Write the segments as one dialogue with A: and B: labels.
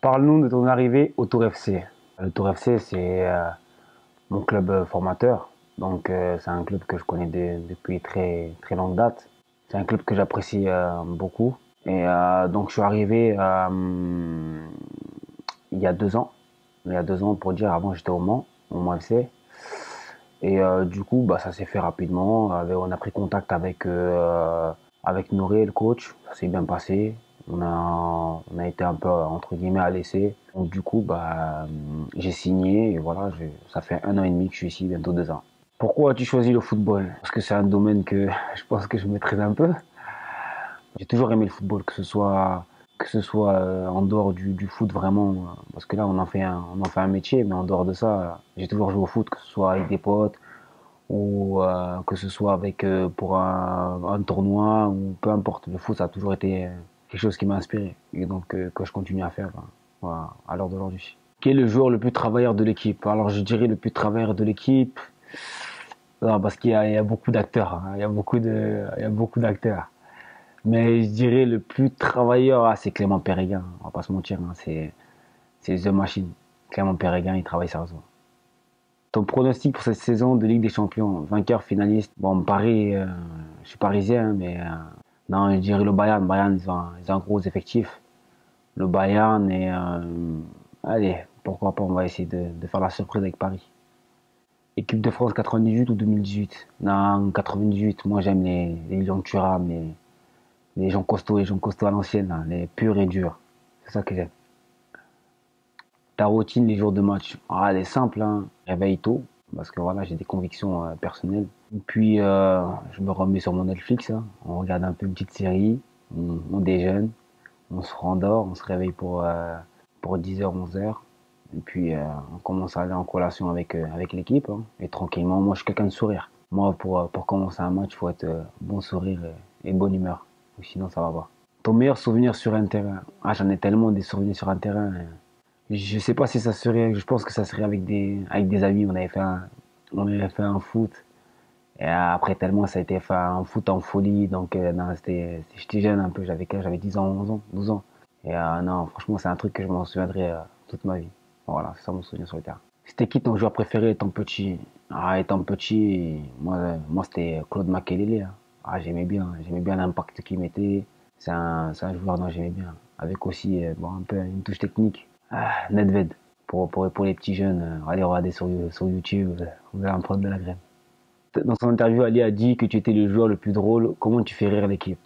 A: Parle-nous de ton arrivée au Tour FC. Le Tour FC, c'est mon club formateur. Donc, c'est un club que je connais depuis très, très longue date. C'est un club que j'apprécie beaucoup. Et donc, je suis arrivé il y a 2 ans. Il y a 2 ans, pour dire, avant, j'étais au Mans FC. Et du coup, bah, ça s'est fait rapidement. On a pris contact avec Nouré, le coach. Ça s'est bien passé. On a été un peu, entre guillemets, à l'essai. Donc, du coup, bah, j'ai signé. Et voilà, ça fait 1 an et demi que je suis ici, bientôt 2 ans. Pourquoi as-tu choisi le football? Parce que c'est un domaine que je pense que je maîtrise un peu. J'ai toujours aimé le football, que ce soit en dehors du foot vraiment, parce que là on en fait un métier, mais en dehors de ça, j'ai toujours joué au foot, que ce soit avec des potes ou que ce soit pour un tournoi ou peu importe. Le foot ça a toujours été quelque chose qui m'a inspiré et donc que je continue à faire voilà, à l'heure d'aujourd'hui. Quel est le joueur le plus travailleur de l'équipe? Alors je dirais le plus travailleur de l'équipe, non, parce qu'il y a beaucoup d'acteurs, hein. Il y a beaucoup d'acteurs. Mais je dirais le plus travailleur, c'est Clément Péréguin. On va pas se mentir, hein, c'est The Machine. Clément Péréguin, il travaille sérieusement. Ton pronostic pour cette saison de Ligue des Champions, vainqueur, finaliste. Bon, Paris, je suis parisien, hein, mais non, je dirais le Bayern. Bayern, ils ont un gros effectif. Le Bayern et allez, pourquoi pas, on va essayer de faire la surprise avec Paris. Équipe de France 98 ou 2018? Non, 98. Moi, j'aime les Lions de Thuram, les gens costauds à l'ancienne, là, les purs et durs. C'est ça que j'aime. Ta routine les jours de match, elle est simple, hein. Réveille tôt, parce que voilà, j'ai des convictions personnelles. Et puis, je me remets sur mon Netflix, hein. On regarde un peu une petite série, on déjeune, on se rendort, on se réveille pour 10h, 11h. Et puis, on commence à aller en collation avec l'équipe, hein. Et tranquillement, moi, je suis quelqu'un de sourire. Moi, pour commencer un match, il faut être bon sourire et bonne humeur. Ou sinon, ça va pas. Ton meilleur souvenir sur un terrain? Ah, j'en ai tellement des souvenirs sur un terrain, hein. Je sais pas si ça serait, je pense que ça serait avec des amis. On avait fait un foot. Et après, tellement ça a été fait un foot en folie. Donc, non, j'étais jeune un peu. J'avais 10 ans, 11 ans, 12 ans. Et non, franchement, c'est un truc que je m'en souviendrai toute ma vie. Voilà, c'est ça mon souvenir sur le terrain. C'était qui ton joueur préféré étant petit? Ah, étant petit, moi c'était Claude Makelele, hein. Ah, j'aimais bien l'impact qu'il mettait. C'est un joueur dont j'aimais bien. Avec aussi, bon, un peu une touche technique. Ah, Nedved. Pour les petits jeunes, allez regarder sur YouTube, vous allez en prendre de la graine. Dans son interview, Ali a dit que tu étais le joueur le plus drôle. Comment tu fais rire l'équipe?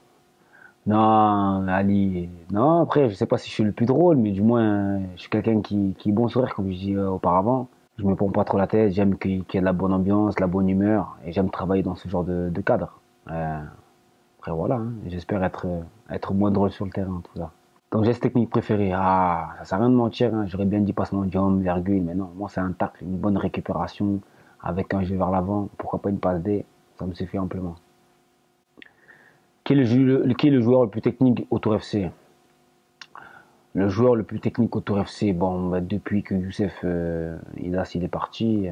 A: Non, Ali, non, après, je sais pas si je suis le plus drôle, mais du moins, je suis quelqu'un qui est bon sourire, comme je dis auparavant. Je me prends pas trop la tête, j'aime qu'il y ait de la bonne ambiance, de la bonne humeur, et j'aime travailler dans ce genre de cadre. Après, voilà, hein, j'espère être moins drôle sur le terrain, en tout cas. Ton geste technique préféré? Ah, ça sert à rien de mentir, hein. J'aurais bien dit passement de jambe, virgule, mais non, moi c'est un tacle, une bonne récupération, avec un jeu vers l'avant, pourquoi pas une passe D, ça me suffit amplement. Qui est le joueur le plus technique au Tour FC? Le joueur le plus technique au Tour FC, bon, bah, depuis que Youssef Idas il est parti,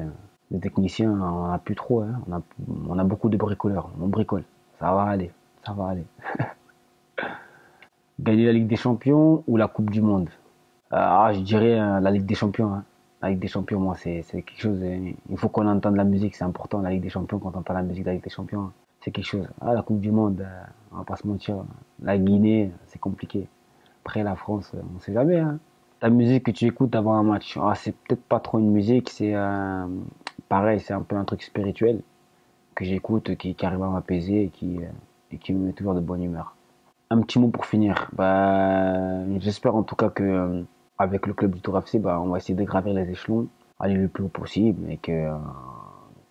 A: les techniciens, on n'a plus trop, hein. On a beaucoup de bricoleurs, on bricole. Ça va aller, ça va aller. Gagner la Ligue des Champions ou la Coupe du Monde? Je dirais la Ligue des Champions, hein. La Ligue des Champions, moi, c'est quelque chose. Il faut qu'on entende la musique, c'est important. La Ligue des Champions, quand on entend la musique de la Ligue des Champions, hein, c'est quelque chose. Ah, la Coupe du Monde, on va pas se mentir. La Guinée, c'est compliqué. Après, la France, on sait jamais, hein. Ta musique que tu écoutes avant un match, c'est peut-être pas trop une musique, c'est pareil, c'est un peu un truc spirituel que j'écoute, qui arrive à m'apaiser et qui me met toujours de bonne humeur. Un petit mot pour finir. Bah, j'espère en tout cas que avec le club du Tour FC, bah, on va essayer de gravir les échelons, aller le plus haut possible et que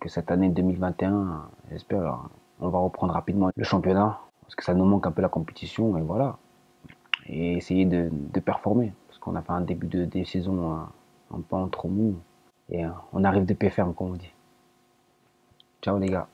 A: cette année 2021, j'espère, on va reprendre rapidement le championnat parce que ça nous manque un peu la compétition et voilà. Et essayer de performer parce qu'on a fait un début de saison un peu en trop mou et on arrive de pied ferme comme on dit. Ciao les gars.